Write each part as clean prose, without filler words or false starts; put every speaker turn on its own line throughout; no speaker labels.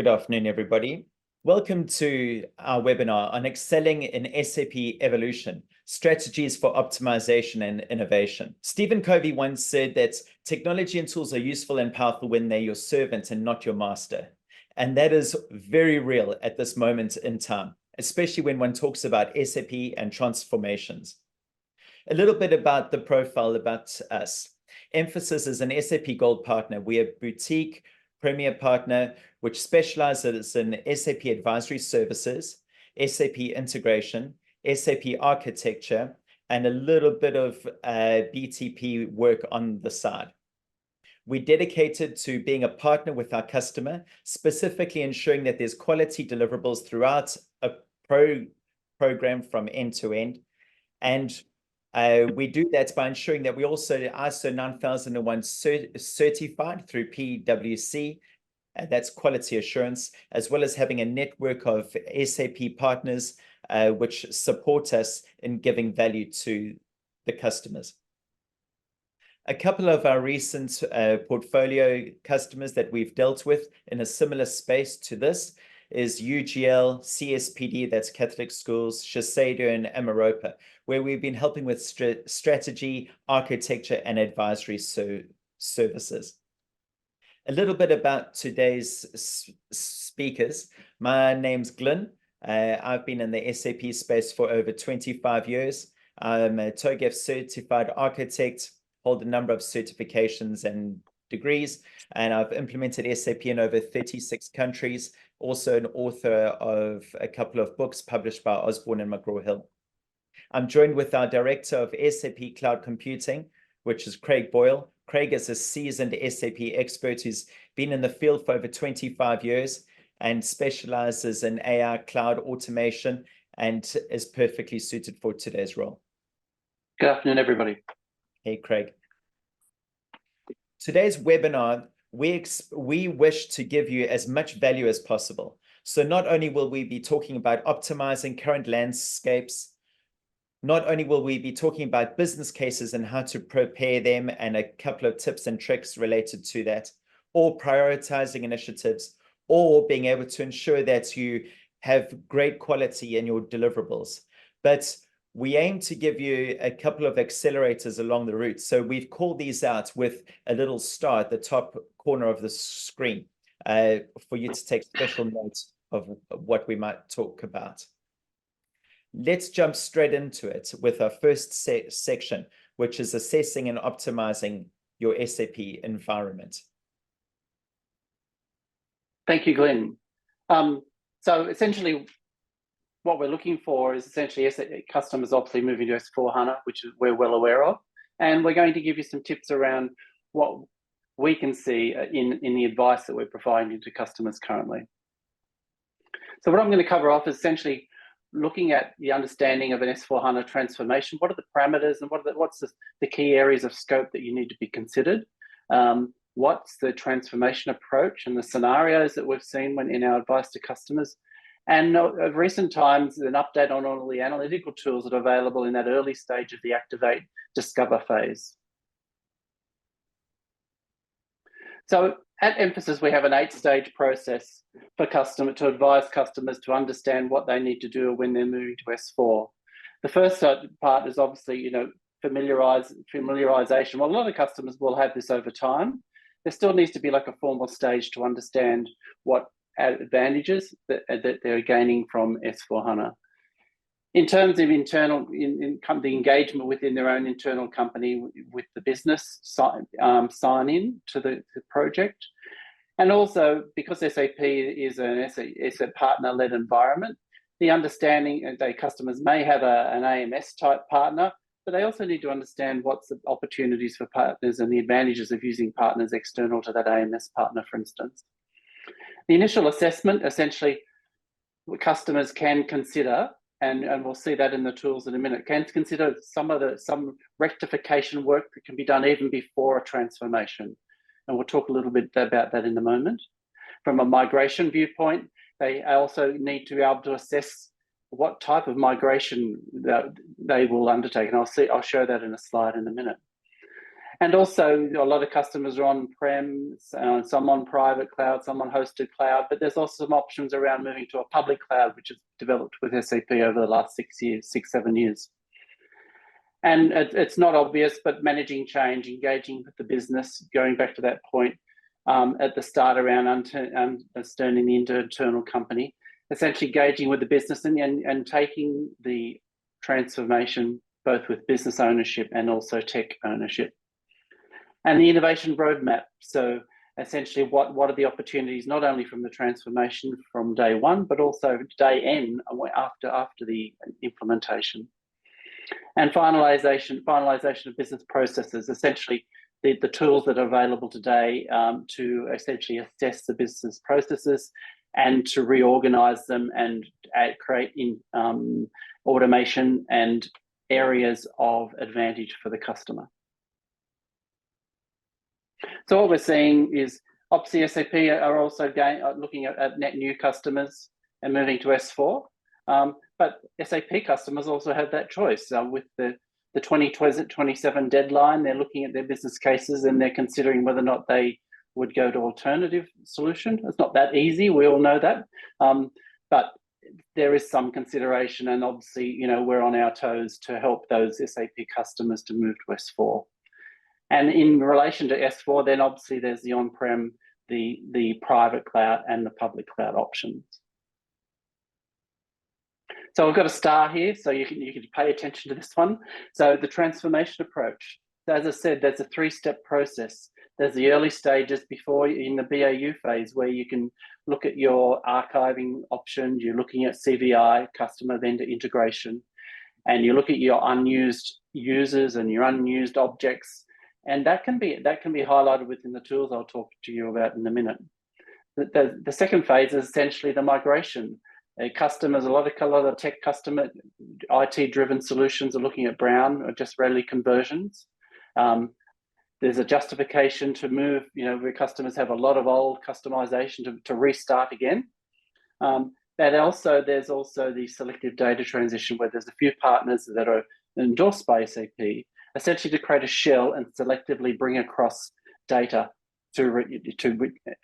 Good afternoon, everybody. Welcome to our webinar on excelling in SAP evolution, strategies for optimization and innovation. Stephen Covey once said that technology and tools are useful and powerful when they're your servant and not your master. And that is very real at this moment in time, especially when one talks about SAP and transformations. A little bit about the profile about us. Emphasis is an SAP Gold partner. We are a boutique premier partner which specializes in SAP advisory services, SAP integration, SAP architecture, and a little bit of BTP work on the side. We're dedicated to being a partner with our customer, specifically ensuring that there's quality deliverables throughout a program from end to end. And we do that by ensuring that we also ISO 9001 certified through PwC, that's quality assurance, as well as having a network of SAP partners which support us in giving value to the customers. A couple of our recent portfolio customers that we've dealt with in a similar space to this is UGL, CSPD, that's Catholic Schools, Shiseido, and Amaropa, where we've been helping with strategy, architecture, and advisory services. A little bit about today's speakers. My name's Glyn. I've been in the SAP space for over 25 years. I'm a TOGAF certified architect, hold a number of certifications and degrees, and I've implemented SAP in over 36 countries. Also an author of a couple of books published by Osborne and McGraw-Hill. I'm joined with our director of SAP Cloud Computing, which is Craig Boyle. Craig is a seasoned SAP expert who's been in the field for over 25 years and specializes in AI cloud automation and is perfectly suited for today's role.
Good afternoon, everybody.
Hey, Craig. Today's webinar, we wish to give you as much value as possible. So not only will we be talking about optimizing current landscapes, not only will we be talking about business cases and how to prepare them and a couple of tips and tricks related to that, or prioritizing initiatives, or being able to ensure that you have great quality in your deliverables. But we aim to give you a couple of accelerators along the route. So we've called these out with a little star at the top corner of the screen for you to take special notes of what we might talk about. Let's jump straight into it with our first section, which is assessing and optimizing your SAP environment.
Thank you, Glenn. So essentially, what we're looking for is essentially customers obviously moving to S/4HANA, which we're well aware of. And we're going to give you some tips around what we can see in the advice that we're providing to customers currently. So what I'm going to cover off is essentially looking at the understanding of an S/4HANA transformation. What are the parameters and what's the key areas of scope that you need to be considered? What's the transformation approach and the scenarios that we've seen in our advice to customers? And of recent times, an update on all the analytical tools that are available in that early stage of the activate discover phase. So at Emphasis, we have an 8-stage process for to advise customers to understand what they need to do when they're moving to S4. The first part is obviously, familiarization. Well, a lot of customers will have this over time. There still needs to be like a formal stage to understand what advantages that they're gaining from S/4HANA. In terms of internal, the engagement within their own internal company with the business, sign in to the project. And also, because SAP is an SAP partner-led environment, the understanding that customers may have an AMS type partner, but they also need to understand what's the opportunities for partners and the advantages of using partners external to that AMS partner, for instance. The initial assessment, essentially, customers can consider, and we'll see that in the tools in a minute, can consider some rectification work that can be done even before a transformation. And we'll talk a little bit about that in a moment. From a migration viewpoint, they also need to be able to assess what type of migration that they will undertake. And I'll show that in a slide in a minute. And also, a lot of customers are on-prem, some on private cloud, some on hosted cloud, but there's also some options around moving to a public cloud, which is developed with SAP over the last 7 years. And it's not obvious, but managing change, engaging with the business, going back to that point at the start around understanding the internal company, essentially engaging with the business and taking the transformation both with business ownership and also tech ownership. And the innovation roadmap. So essentially, what are the opportunities, not only from the transformation from day one, but also day N after the implementation. And finalization of business processes, essentially the tools that are available today to essentially assess the business processes and to reorganize them and create automation and areas of advantage for the customer. So what we're seeing is obviously SAP are also looking at net new customers and moving to S4. But SAP customers also have that choice. With the 2027 deadline, they're looking at their business cases and they're considering whether or not they would go to alternative solution. It's not that easy, we all know that. But there is some consideration, and obviously, we're on our toes to help those SAP customers to move to S4. And in relation to S4, then obviously there's the on-prem, the private cloud and the public cloud options. So I've got a star here, so you can pay attention to this one. So the transformation approach. As I said, there's a 3-step process. There's the early stages before in the BAU phase where you can look at your archiving options, you're looking at CVI, customer vendor integration, and you look at your unused users and your unused objects. And that can be highlighted within the tools I'll talk to you about in a minute. The second phase is essentially the migration. Customers, a lot of tech customer, IT-driven solutions are looking at brown or just readily conversions. There's a justification to move, where customers have a lot of old customization to restart again. There's also the selective data transition, where there's a few partners that are endorsed by SAP, essentially to create a shell and selectively bring across data to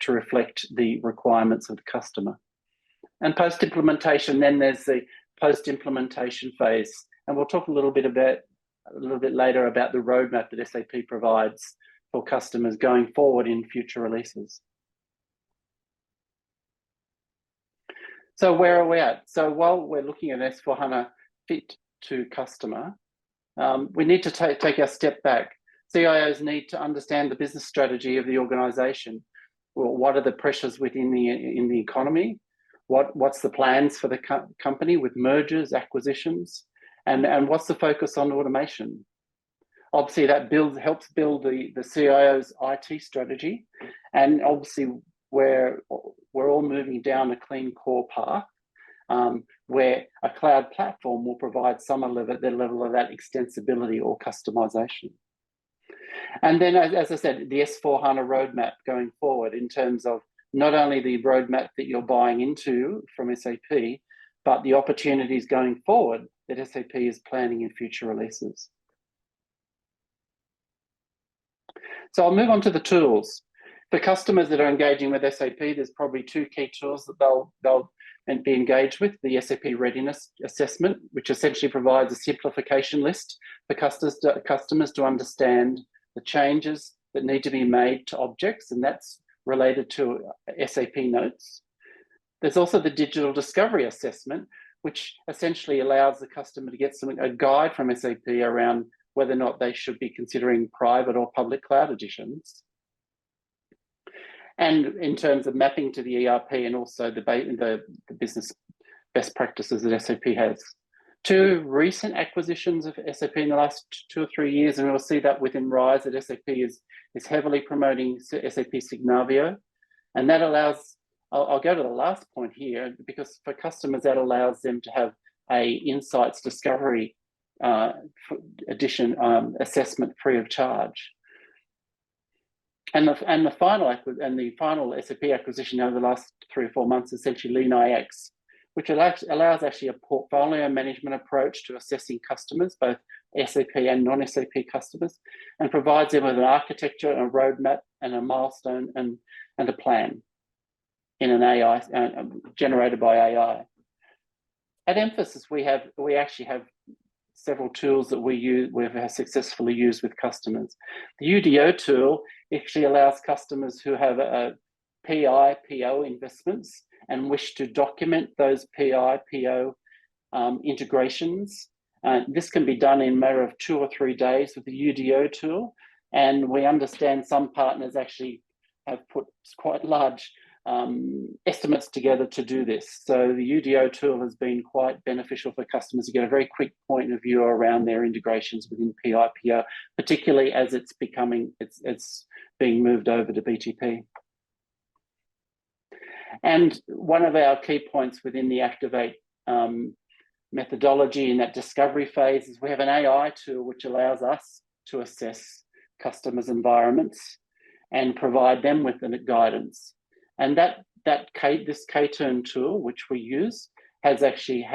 reflect the requirements of the customer. And post-implementation, then there's the post-implementation phase. And we'll talk a little bit later about the roadmap that SAP provides for customers going forward in future releases. So where are we at? So while we're looking at S4HANA fit to customer, we need to take a step back. CIOs need to understand the business strategy of the organization. Well, what are the pressures within the economy? What's the plans for the company with mergers, acquisitions, and what's the focus on automation? Obviously, that helps build the CIO's IT strategy, and obviously we're all moving down a clean core path, where a cloud platform will provide some level of that extensibility or customization. And then, as I said, the S4HANA roadmap going forward in terms of not only the roadmap that you're buying into from SAP, but the opportunities going forward that SAP is planning in future releases. So I'll move on to the tools. For customers that are engaging with SAP, there's probably 2 key tools that they'll be engaged with. The SAP Readiness Assessment, which essentially provides a simplification list for customers to understand the changes that need to be made to objects, and that's related to SAP notes. There's also the Digital Discovery Assessment, which essentially allows the customer to get a guide from SAP around whether or not they should be considering private or public cloud editions. And in terms of mapping to the ERP and also the business best practices that SAP has. 2 recent acquisitions of SAP in the last 2 or 3 years, and we'll see that within RISE that SAP is heavily promoting SAP Signavio. And that allows, I'll go to the last point here, because for customers that allows them to have a insights discovery assessment free of charge. And the final SAP acquisition over the last 3 or 4 months is essentially LeanIX, which allows actually a portfolio management approach to assessing customers, both SAP and non-SAP customers, and provides them with an architecture, a roadmap, and a milestone and a plan in an AI generated by AI. At Emphasis, we actually have several tools that we've successfully used with customers. The UDO tool actually allows customers who have a PI, PO investments and wish to document those PI, PO integrations. This can be done in a matter of 2 or 3 days with the UDO tool. And we understand some partners actually have put quite large estimates together to do this. So the UDO tool has been quite beneficial for customers to get a very quick point of view around their integrations within PIPO, particularly as it's being moved over to BTP. And one of our key points within the Activate methodology in that discovery phase is we have an AI tool which allows us to assess customers' environments and provide them with the guidance. And this K-turn tool, which we use, has actually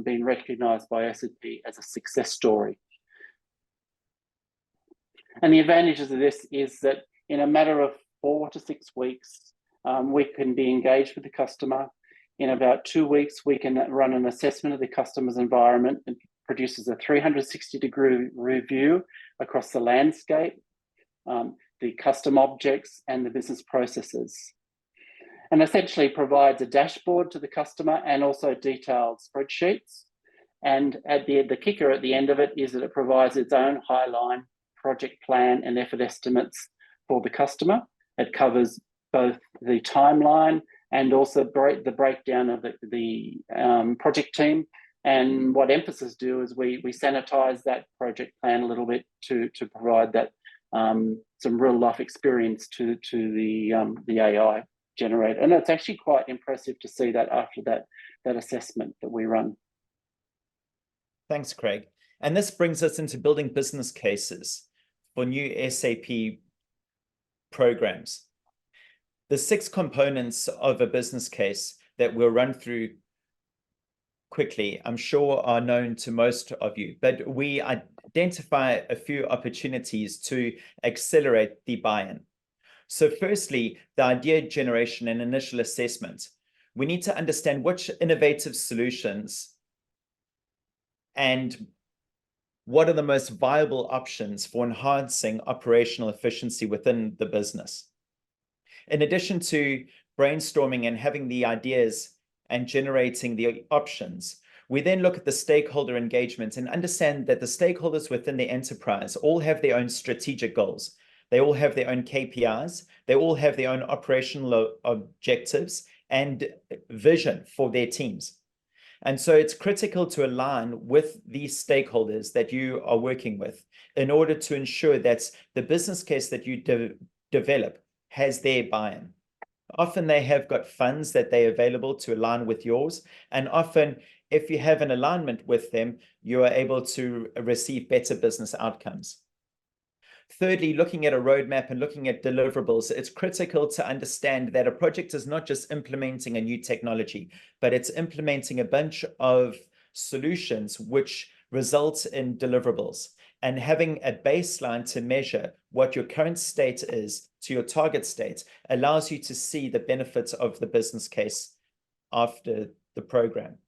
been recognised by SAP as a success story. And the advantages of this is that in a matter of 4 to 6 weeks, we can be engaged with the customer. In about 2 weeks, we can run an assessment of the customer's environment and produces a 360-degree review across the landscape, the custom objects, and the business processes. And essentially provides a dashboard to the customer and also detailed spreadsheets. And at the kicker at the end of it is that it provides its own highline project plan and effort estimates for the customer. It covers both the timeline and also the breakdown of the project team. And what Emphasis do is we sanitize that project plan a little bit to provide that some real life experience to the AI generator. And it's actually quite impressive to see that after that assessment that we run.
Thanks, Craig. And this brings us into building business cases for new SAP programs. The 6 components of a business case that we'll run through quickly, I'm sure are known to most of you, but we identify a few opportunities to accelerate the buy-in. So firstly, the idea generation and initial assessment. We need to understand which innovative solutions and what are the most viable options for enhancing operational efficiency within the business. In addition to brainstorming and having the ideas and generating the options, we then look at the stakeholder engagement and understand that the stakeholders within the enterprise all have their own strategic goals. They all have their own KPIs. They all have their own operational objectives and vision for their teams. And so it's critical to align with these stakeholders that you are working with in order to ensure that the business case that you develop has their buy-in. Often they have got funds that they're available to align with yours. And often if you have an alignment with them, you are able to receive better business outcomes. Thirdly, looking at a roadmap and looking at deliverables, it's critical to understand that a project is not just implementing a new technology, but it's implementing a bunch of solutions which results in deliverables. And having a baseline to measure what your current state is to your target state allows you to see the benefits of the business case after the program.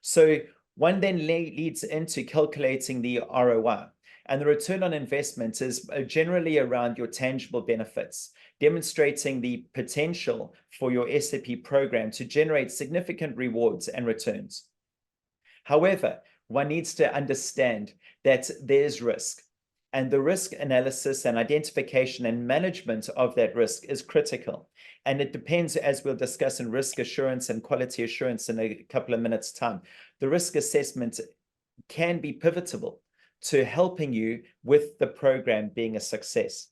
So one then leads into calculating the ROI. And the return on investment is generally around your tangible benefits, demonstrating the potential for your SAP program to generate significant rewards and returns. However, one needs to understand that there's risk, and the risk analysis and identification and management of that risk is critical. And it depends, as we'll discuss in risk assurance and quality assurance in a couple of minutes' time. The risk assessment can be pivotal to helping you with the program being a success.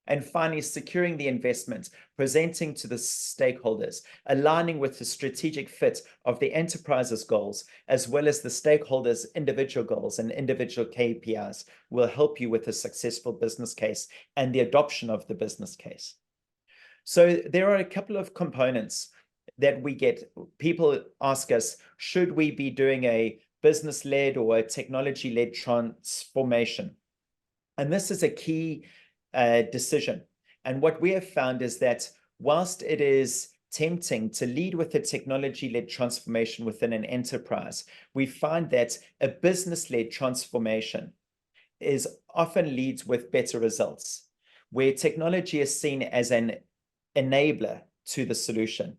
And finally, securing the investment, presenting to the stakeholders, aligning with the strategic fit of the enterprise's goals, as well as the stakeholders' individual goals and individual KPIs will help you with a successful business case and the adoption of the business case. So there are a couple of components that we get. People ask us, should we be doing a business-led or a technology-led transformation. And this is a key decision. And what we have found is that whilst it is tempting to lead with a technology-led transformation within an enterprise, we find that a business-led transformation often leads with better results, where technology is seen as an enabler to the solution.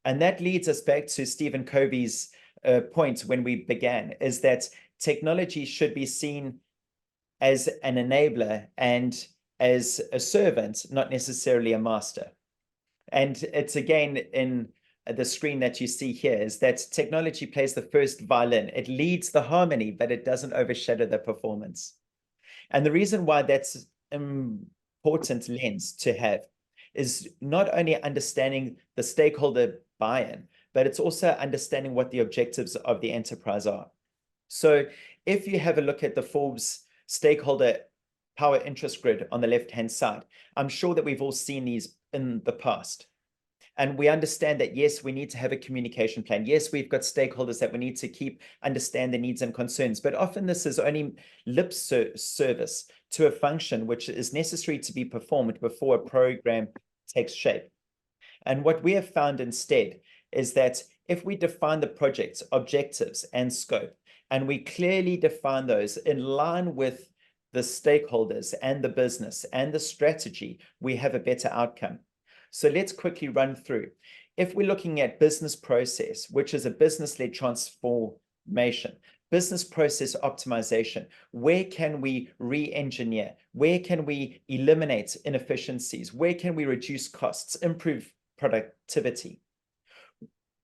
And that leads us back to Stephen Covey's point when we began, is that technology should be seen as an enabler and as a servant, not necessarily a master. And it's again in the screen that you see here, is that technology plays the first violin. It leads the harmony, but it doesn't overshadow the performance. And the reason why that's important lens to have is not only understanding the stakeholder buy-in, but it's also understanding what the objectives of the enterprise are. So if you have a look at the Forbes stakeholder power interest grid on the left-hand side, I'm sure that we've all seen these in the past. And we understand that, yes, we need to have a communication plan. Yes, we've got stakeholders that we need to understand their needs and concerns. But often this is only lip service to a function which is necessary to be performed before a program takes shape. And what we have found instead is that if we define the project's objectives and scope, and we clearly define those in line with the stakeholders and the business and the strategy, we have a better outcome. So let's quickly run through. If we're looking at business process, which is a business-led transformation, business process optimization, where can we re-engineer? Where can we eliminate inefficiencies? Where can we reduce costs, improve productivity?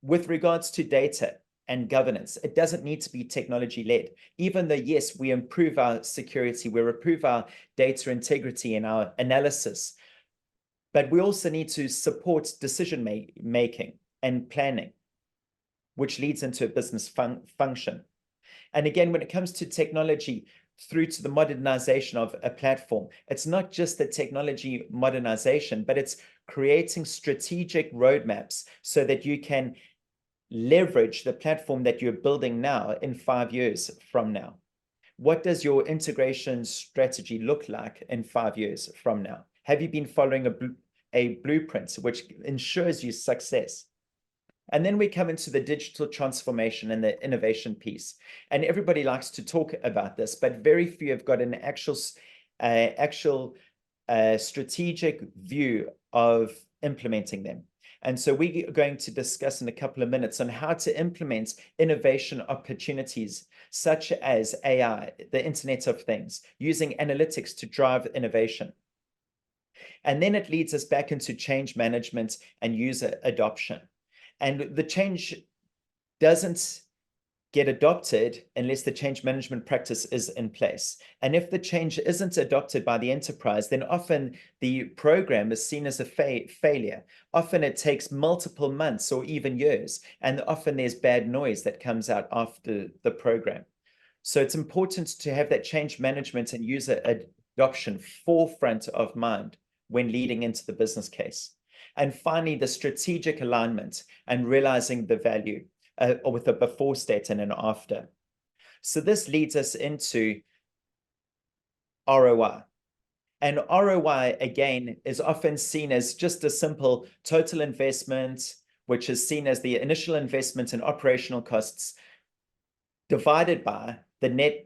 With regards to data and governance, it doesn't need to be technology-led. Even though, yes, we improve our security, we improve our data integrity and our analysis, but we also need to support decision making and planning, which leads into a business function. And again, when it comes to technology through to the modernization of a platform, it's not just the technology modernization, but it's creating strategic roadmaps so that you can leverage the platform that you're building now in 5 years from now. What does your integration strategy look like in 5 years from now? Have you been following a blueprint which ensures you success? And then we come into the digital transformation and the innovation piece. And everybody likes to talk about this, but very few have got an actual strategic view of implementing them. And so we are going to discuss in a couple of minutes on how to implement innovation opportunities such as AI, the Internet of Things, using analytics to drive innovation. And then it leads us back into change management and user adoption. And the change doesn't get adopted unless the change management practice is in place. And if the change isn't adopted by the enterprise, then often the program is seen as a failure. Often it takes multiple months or even years, and often there's bad noise that comes out after the program. So it's important to have that change management and user adoption forefront of mind when leading into the business case. And finally, the strategic alignment and realizing the value with a before state and an after. So this leads us into ROI. And ROI, again, is often seen as just a simple total investment, which is seen as the initial investment and operational costs divided by the net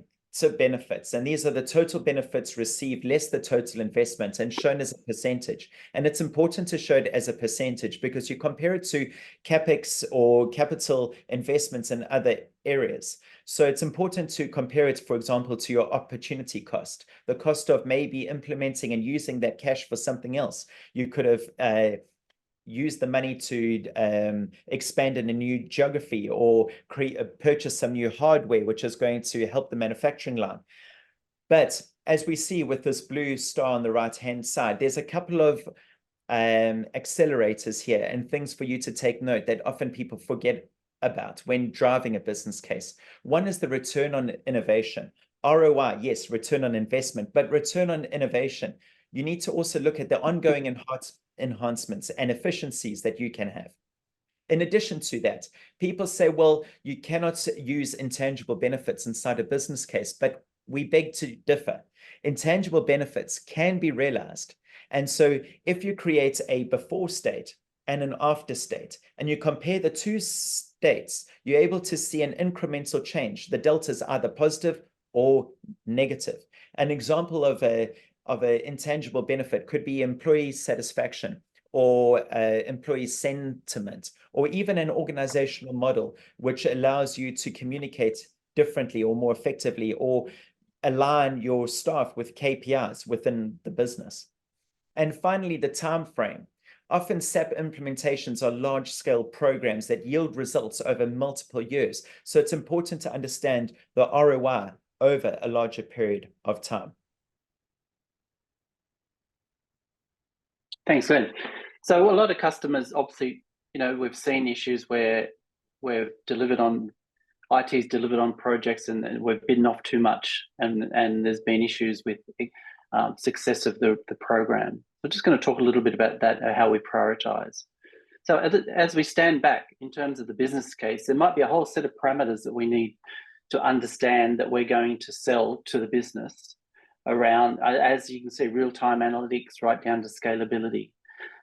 benefits. And these are the total benefits received less the total investment and shown as a percentage. And it's important to show it as a percentage because you compare it to CapEx or capital investments in other areas. So it's important to compare it, for example, to your opportunity cost, the cost of maybe implementing and using that cash for something else. You could have use the money to expand in a new geography or purchase some new hardware, which is going to help the manufacturing line. But as we see with this blue star on the right-hand side, there's a couple of accelerators here and things for you to take note that often people forget about when driving a business case. One is the return on innovation. ROI, yes, return on investment, but return on innovation. You need to also look at the ongoing enhancements and efficiencies that you can have. In addition to that, people say, well, you cannot use intangible benefits inside a business case, but we beg to differ. Intangible benefits can be realized. And so if you create a before state and an after state, and you compare the two states, you're able to see an incremental change. The delta is either positive or negative. An example of an intangible benefit could be employee satisfaction, or employee sentiment, or even an organizational model, which allows you to communicate differently or more effectively, or align your staff with KPIs within the business. And finally, the time frame. Often SAP implementations are large-scale programs that yield results over multiple years. So it's important to understand the ROI over a larger period of time.
Thanks, Glenn. So a lot of customers, obviously, we've seen issues where we've delivered on, IT's delivered on projects and we've bitten off too much, and there's been issues with success of the program. We're just going to talk a little bit about that, how we prioritize. So as we stand back in terms of the business case, there might be a whole set of parameters that we need to understand that we're going to sell to the business around, as you can see, real-time analytics right down to scalability.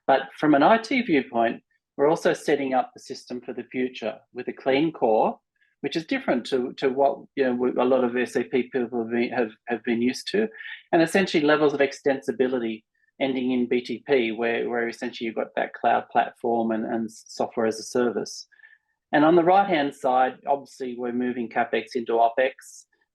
But from an IT viewpoint, we're also setting up the system for the future with a clean core, which is different to what a lot of SAP people have been used to, and essentially levels of extensibility ending in BTP, where essentially you've got that cloud platform and software as a service. And on the right-hand side, obviously, we're moving CapEx into OpEx,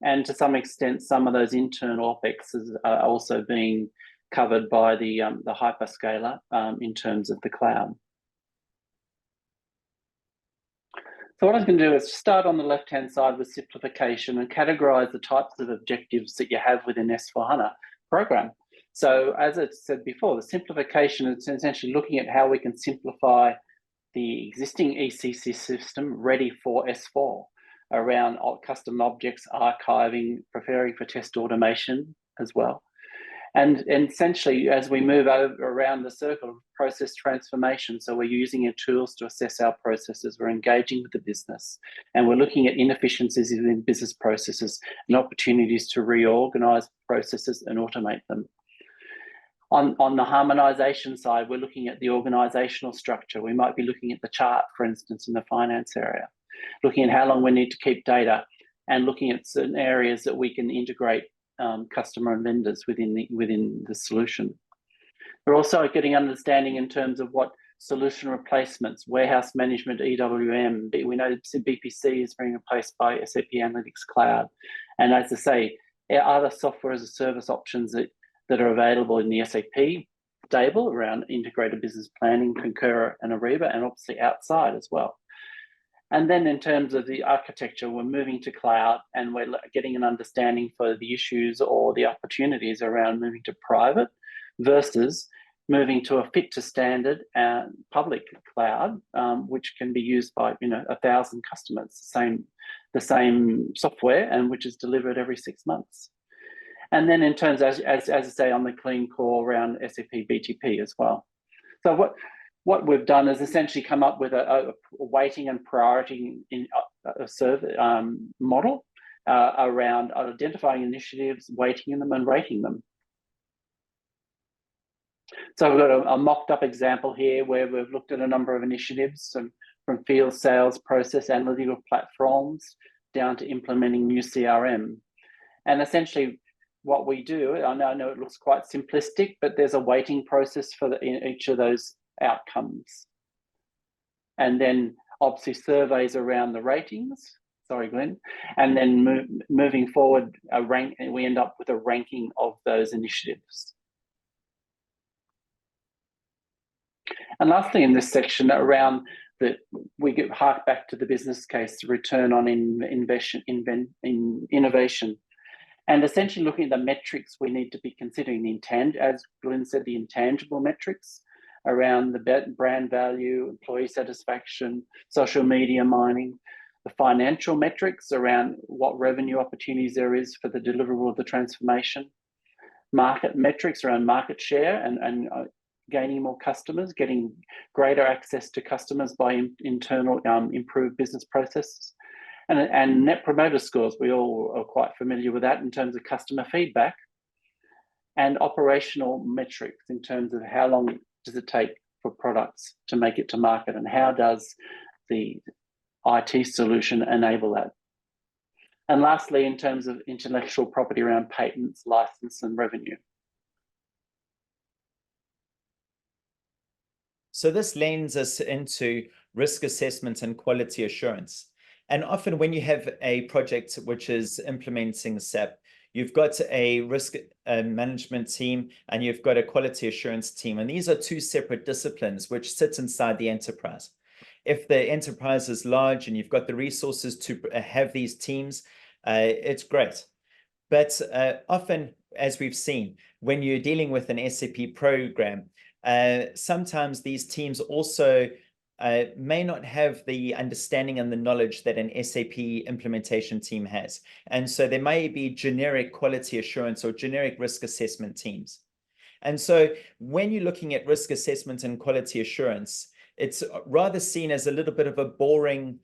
and to some extent, some of those internal OpExes are also being covered by the hyperscaler in terms of the cloud. So what I was going to do is start on the left-hand side with simplification and categorize the types of objectives that you have within S4HANA program. So as I said before, the simplification is essentially looking at how we can simplify the existing ECC system ready for S4 around custom objects, archiving, preparing for test automation as well. And essentially, as we move around the circle, process transformation, so we're using our tools to assess our processes, we're engaging with the business, and we're looking at inefficiencies in business processes and opportunities to reorganize processes and automate them. On the harmonization side, we're looking at the organizational structure. We might be looking at the chart, for instance, in the finance area, looking at how long we need to keep data, and looking at certain areas that we can integrate customer and vendors within the solution. We're also getting understanding in terms of what solution replacements, warehouse management, EWM. We know BPC is being replaced by SAP Analytics Cloud. And as I say, other software as a service options that are available in the SAP stable around integrated business planning, Concur and Ariba, and obviously outside as well. And then in terms of the architecture, we're moving to cloud, and we're getting an understanding for the issues or the opportunities around moving to private versus moving to a fit to standard public cloud, which can be used by 1,000 customers, the same software, and which is delivered every 6 months. And then in terms, as I say, on the clean core around SAP BTP as well. So what we've done is essentially come up with a weighting and priority in a survey model around identifying initiatives, weighting them, and rating them. So we've got a mocked up example here where we've looked at a number of initiatives from field sales, process analytical platforms, down to implementing new CRM. And essentially what we do, I know it looks quite simplistic, but there's a weighting process for in each of those outcomes. And then obviously surveys around the ratings. Sorry, Glenn. And then moving forward, we end up with a ranking of those initiatives. And lastly, in this section around we hark back to the business case, return on innovation, and essentially looking at the metrics we need to be considering, as Glenn said, the intangible metrics around the brand value, employee satisfaction, social media mining, the financial metrics around what revenue opportunities there is for the deliverable of the transformation, market metrics around market share and gaining more customers, getting greater access to customers by internal improved business processes. And net promoter scores, we all are quite familiar with that in terms of customer feedback, and operational metrics in terms of how long does it take for products to make it to market, and how does the IT solution enable that. And lastly, in terms of intellectual property around patents, license, and revenue.
So this lends us into risk assessment and quality assurance. And often when you have a project which is implementing SAP, you've got a risk management team and you've got a quality assurance team. And these are two separate disciplines which sit inside the enterprise. If the enterprise is large and you've got the resources to have these teams, it's great. But often, as we've seen, when you're dealing with an SAP program, sometimes these teams also may not have the understanding and the knowledge that an SAP implementation team has. And so there may be generic quality assurance or generic risk assessment teams. And so when you're looking at risk assessment and quality assurance, it's rather seen as a little bit of a boring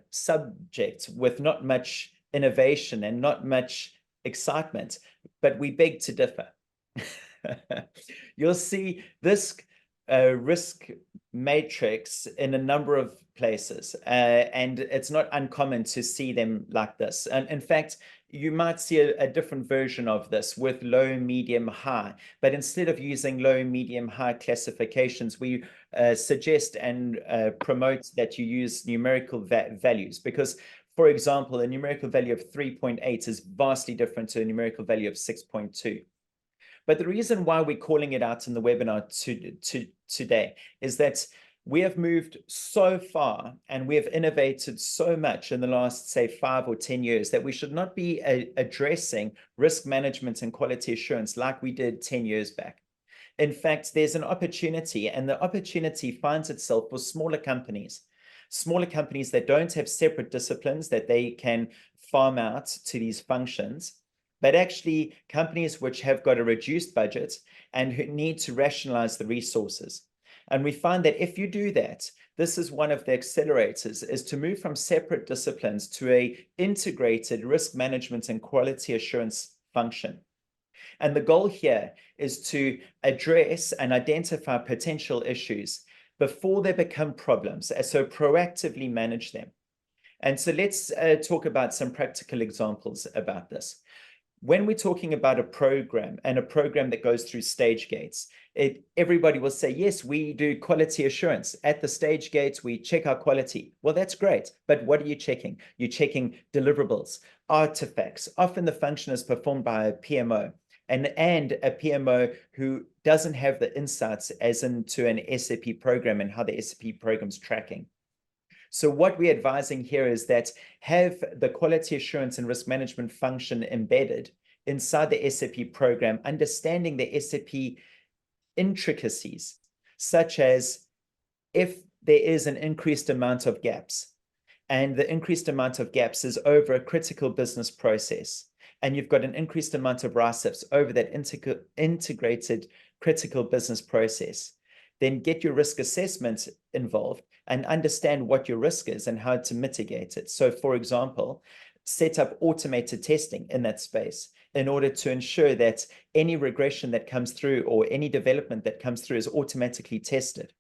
subject with not much innovation and not much excitement, but we beg to differ. You'll see this risk matrix in a number of places, and it's not uncommon to see them like this. And in fact, you might see a different version of this with low, medium, high. But instead of using low, medium, high classifications, we suggest and promote that you use numerical values, because, for example, a numerical value of 3.8 is vastly different to a numerical value of 6.2. But the reason why we're calling it out in the webinar today is that we have moved so far and we have innovated so much in the last, say, 5 or 10 years that we should not be addressing risk management and quality assurance like we did 10 years back. In fact, there's an opportunity, and the opportunity finds itself for smaller companies that don't have separate disciplines that they can farm out to these functions, but actually companies which have got a reduced budget and who need to rationalize the resources. And we find that if you do that, this is one of the accelerators, is to move from separate disciplines to a integrated risk management and quality assurance function. And the goal here is to address and identify potential issues before they become problems, and so proactively manage them. And so let's talk about some practical examples about this. When we're talking about a program, and a program that goes through stage gates, everybody will say, yes, we do quality assurance. At the stage gates, we check our quality. Well, that's great. But what are you checking? You're checking deliverables, artifacts. Often the function is performed by a PMO, and a PMO who doesn't have the insights as into an SAP program and how the SAP program's tracking. So what we're advising here is that have the quality assurance and risk management function embedded inside the SAP program, understanding the SAP intricacies, such as if there is an increased amount of gaps, and the increased amount of gaps is over a critical business process, and you've got an increased amount of RISEPs over that integrated critical business process, then get your risk assessment involved and understand what your risk is and how to mitigate it. So, for example, set up automated testing in that space in order to ensure that any regression that comes through or any development that comes through is automatically tested.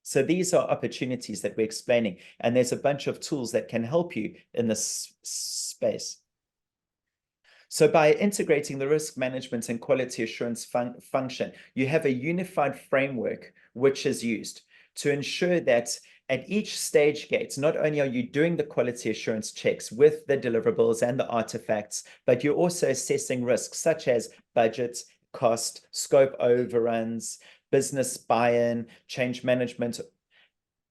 So these are opportunities that we're explaining, and there's a bunch of tools that can help you in this space. So by integrating the risk management and quality assurance function, you have a unified framework which is used to ensure that at each stage gate, not only are you doing the quality assurance checks with the deliverables and the artifacts, but you're also assessing risks such as budget, cost, scope overruns, business buy-in, change management.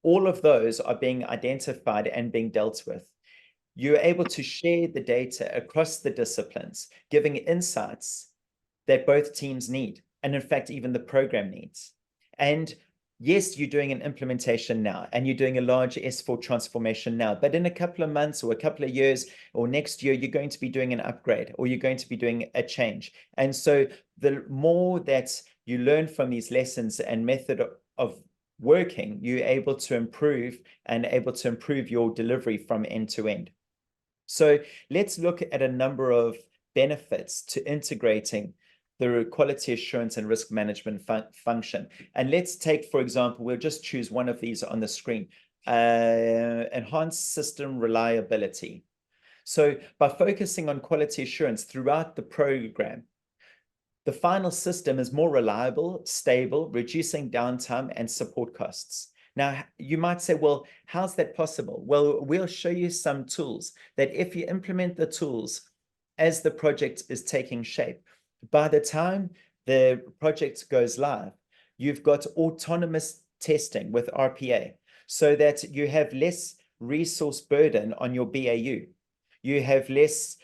All of those are being identified and being dealt with. You're able to share the data across the disciplines, giving insights that both teams need, and in fact, even the program needs. And yes, you're doing an implementation now, and you're doing a large S4 transformation now, but in a couple of months or a couple of years or next year, you're going to be doing an upgrade or you're going to be doing a change. And so the more that you learn from these lessons and method of working, you're able to improve your delivery from end to end. So let's look at a number of benefits to integrating the quality assurance and risk management function. And let's take, for example, we'll just choose one of these on the screen, enhanced system reliability. So by focusing on quality assurance throughout the program, the final system is more reliable, stable, reducing downtime and support costs. Now, you might say, well, how's that possible? Well, we'll show you some tools that if you implement the tools as the project is taking shape, by the time the project goes live, you've got autonomous testing with RPA so that you have less resource burden on your BAU. You have less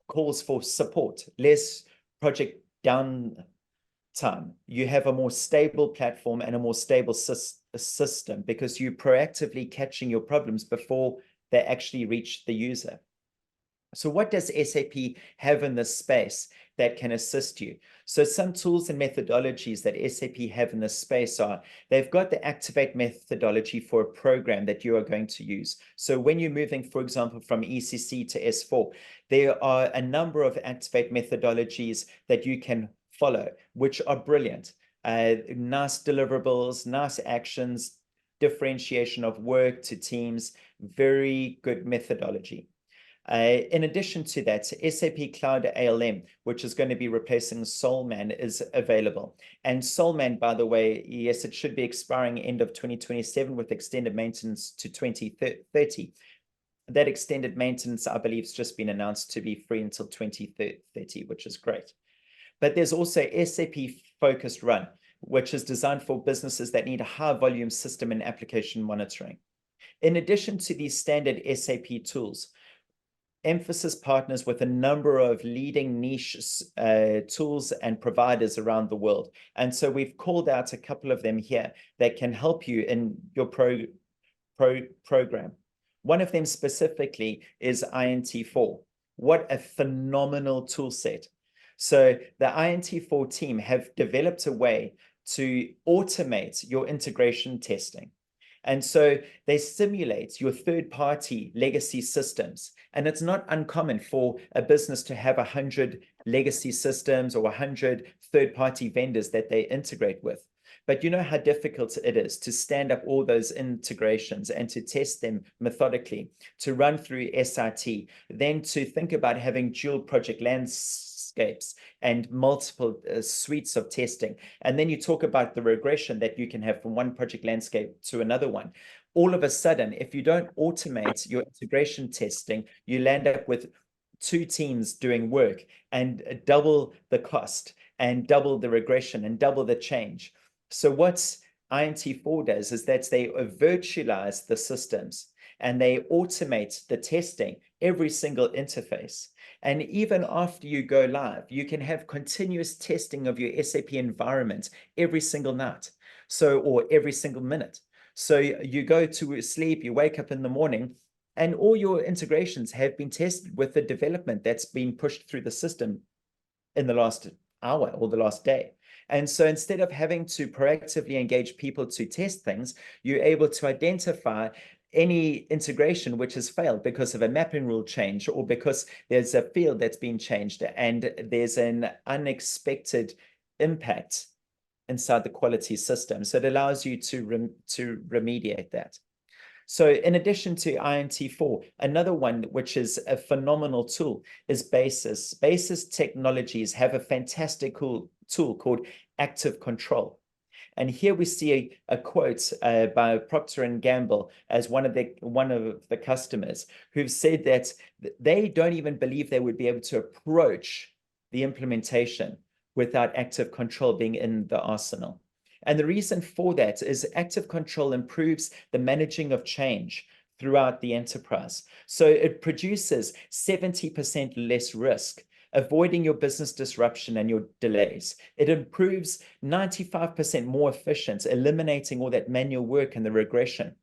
calls for support, less project downtime. You have a more stable platform and a more stable system because you're proactively catching your problems before they actually reach the user. So what does SAP have in this space that can assist you? So some tools and methodologies that SAP have in this space are, they've got the Activate methodology for a program that you are going to use. So when you're moving, for example, from ECC to S4, there are a number of Activate methodologies that you can follow, which are brilliant. Nice deliverables, nice actions, differentiation of work to teams, very good methodology. In addition to that, SAP Cloud ALM, which is going to be replacing Solman, is available. And Solman, by the way, yes, it should be expiring end of 2027 with extended maintenance to 2030. That extended maintenance, I believe, has just been announced to be free until 2030, which is great. But there's also SAP Focused Run, which is designed for businesses that need a high volume system and application monitoring. In addition to these standard SAP tools, Emphasis partners with a number of leading niche tools and providers around the world. And so we've called out a couple of them here that can help you in your program. One of them specifically is INT4. What a phenomenal tool set. So the INT4 team have developed a way to automate your integration testing. And so they simulate your third-party legacy systems. And it's not uncommon for a business to have 100 legacy systems or 100 third-party vendors that they integrate with. But you know how difficult it is to stand up all those integrations and to test them methodically, to run through SIT, then to think about having dual project landscapes and multiple suites of testing. And then you talk about the regression that you can have from one project landscape to another one. All of a sudden, if you don't automate your integration testing, you land up with two teams doing work and double the cost and double the regression and double the change. So what INT4 does is that they virtualize the systems and they automate the testing every single interface. And even after you go live, you can have continuous testing of your SAP environment every single night, or every single minute. So you go to sleep, you wake up in the morning, and all your integrations have been tested with the development that's been pushed through the system in the last hour or the last day. And so instead of having to proactively engage people to test things, you're able to identify any integration which has failed because of a mapping rule change or because there's a field that's been changed and there's an unexpected impact inside the quality system. So it allows you to remediate that. So in addition to INT4, another one which is a phenomenal tool is Basis. Basis Technologies have a fantastic tool called Active Control. And here we see a quote by Procter & Gamble as one of the customers who've said that they don't even believe they would be able to approach the implementation without Active Control being in the arsenal. And the reason for that is Active Control improves the managing of change throughout the enterprise. So it produces 70% less risk, avoiding your business disruption and your delays. It improves 95% more efficient, eliminating all that manual work and the regression.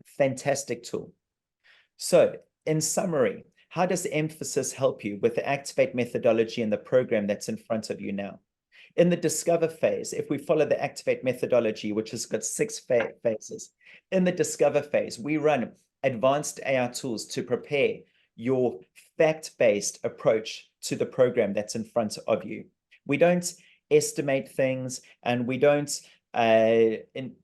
Fantastic tool. So in summary, how does Emphasis help you with the Activate methodology and the program that's in front of you now? In the discover phase, if we follow the activate methodology, which has got 6 phases, in the discover phase, we run advanced AI tools to prepare your fact-based approach to the program that's in front of you. We don't estimate things, and we don't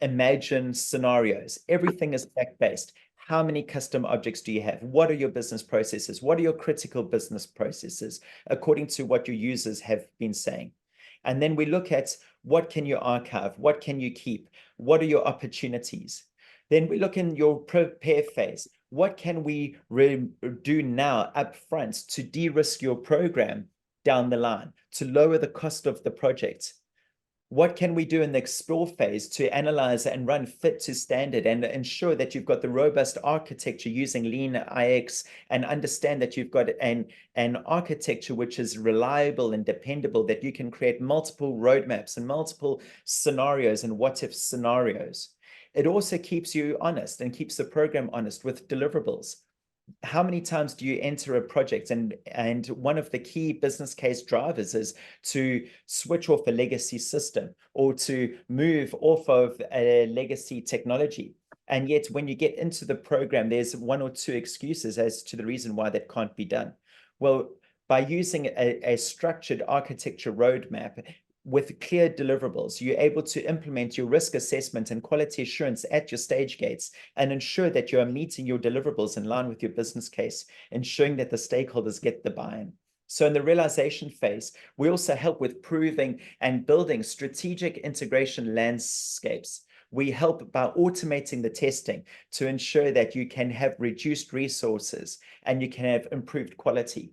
imagine scenarios. Everything is fact-based. How many custom objects do you have? What are your business processes? What are your critical business processes, according to what your users have been saying? And then we look at what can you archive? What can you keep? What are your opportunities? Then we look in your prepare phase. What can we do now up front to de-risk your program down the line, to lower the cost of the project? What can we do in the explore phase to analyze and run fit to standard and ensure that you've got the robust architecture using Lean IX, and understand that you've got an architecture which is reliable and dependable, that you can create multiple roadmaps and multiple scenarios and what-if scenarios. It also keeps you honest and keeps the program honest with deliverables. How many times do you enter a project, and one of the key business case drivers is to switch off a legacy system or to move off of a legacy technology, and yet when you get into the program, there's 1 or 2 excuses as to the reason why that can't be done. Well, by using a structured architecture roadmap with clear deliverables, you're able to implement your risk assessment and quality assurance at your stage gates and ensure that you are meeting your deliverables in line with your business case, ensuring that the stakeholders get the buy-in. So in the realization phase, we also help with proving and building strategic integration landscapes. We help by automating the testing to ensure that you can have reduced resources and you can have improved quality.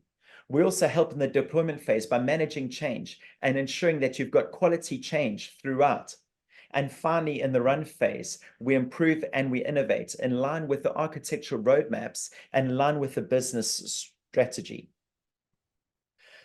We also help in the deployment phase by managing change and ensuring that you've got quality change throughout. And finally, in the run phase, we improve and we innovate in line with the architectural roadmaps and in line with the business strategy.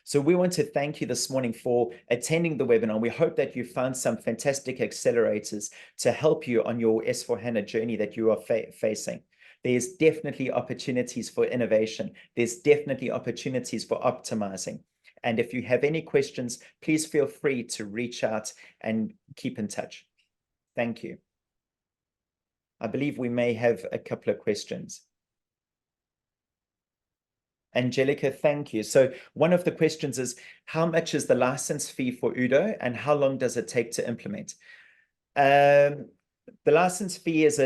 So we want to thank you this morning for attending the webinar. We hope that you found some fantastic accelerators to help you on your S4HANA journey that you are facing. There's definitely opportunities for innovation. There's definitely opportunities for optimizing. And if you have any questions, please feel free to reach out and keep in touch. Thank you. I believe we may have a couple of questions. Angelica, thank you. So one of the questions is, how much is the license fee for Udo and how long does it take to implement? The license fee is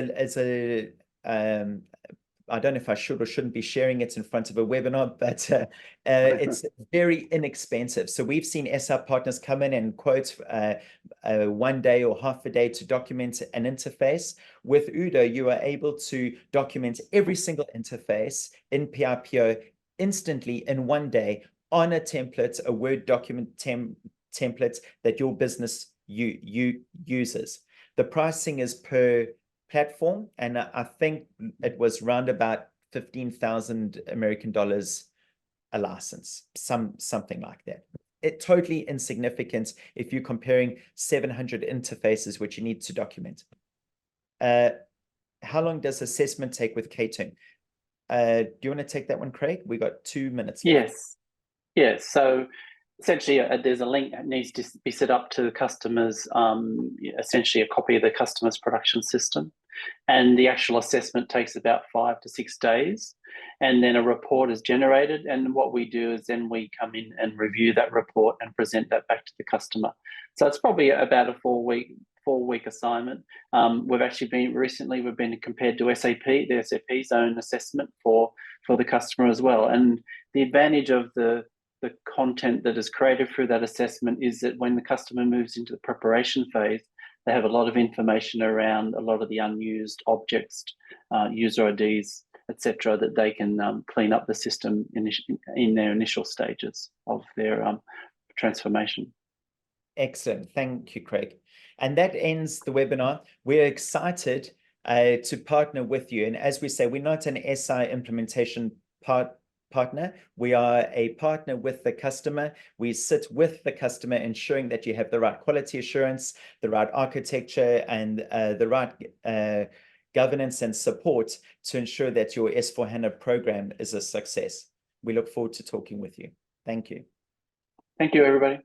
I don't know if I should or shouldn't be sharing it in front of a webinar, but it's very inexpensive. So we've seen SAP partners come in and quote 1 day or half a day to document an interface. With Udo, you are able to document every single interface in PIPO instantly in 1 day on a template, a Word document template that your business uses. The pricing is per platform, and I think it was round about 15,000 American dollars a license, something like that. It's totally insignificant if you're comparing 700 interfaces which you need to document. How long does assessment take with K-Tune? Do you want to take that one, Craig? We got 2 minutes left.
Yes. So essentially, there's a link that needs to be set up to the customers, essentially a copy of the customer's production system. And the actual assessment takes about 5 to 6 days. And then a report is generated. And what we do is then we come in and review that report and present that back to the customer. So it's probably about a 4-week assignment. We've actually we've been compared to SAP, the SAP's own assessment for the customer as well. And the advantage of the content that is created through that assessment is that when the customer moves into the preparation phase, they have a lot of information around a lot of the unused objects, user IDs, etc., that they can clean up the system in their initial stages of their transformation.
Excellent. Thank you, Craig. And that ends the webinar. We're excited to partner with you. And as we say, we're not an SI implementation partner. We are a partner with the customer. We sit with the customer, ensuring that you have the right quality assurance, the right architecture, and the right governance and support to ensure that your S4HANA program is a success. We look forward to talking with you. Thank you.
Thank you, everybody.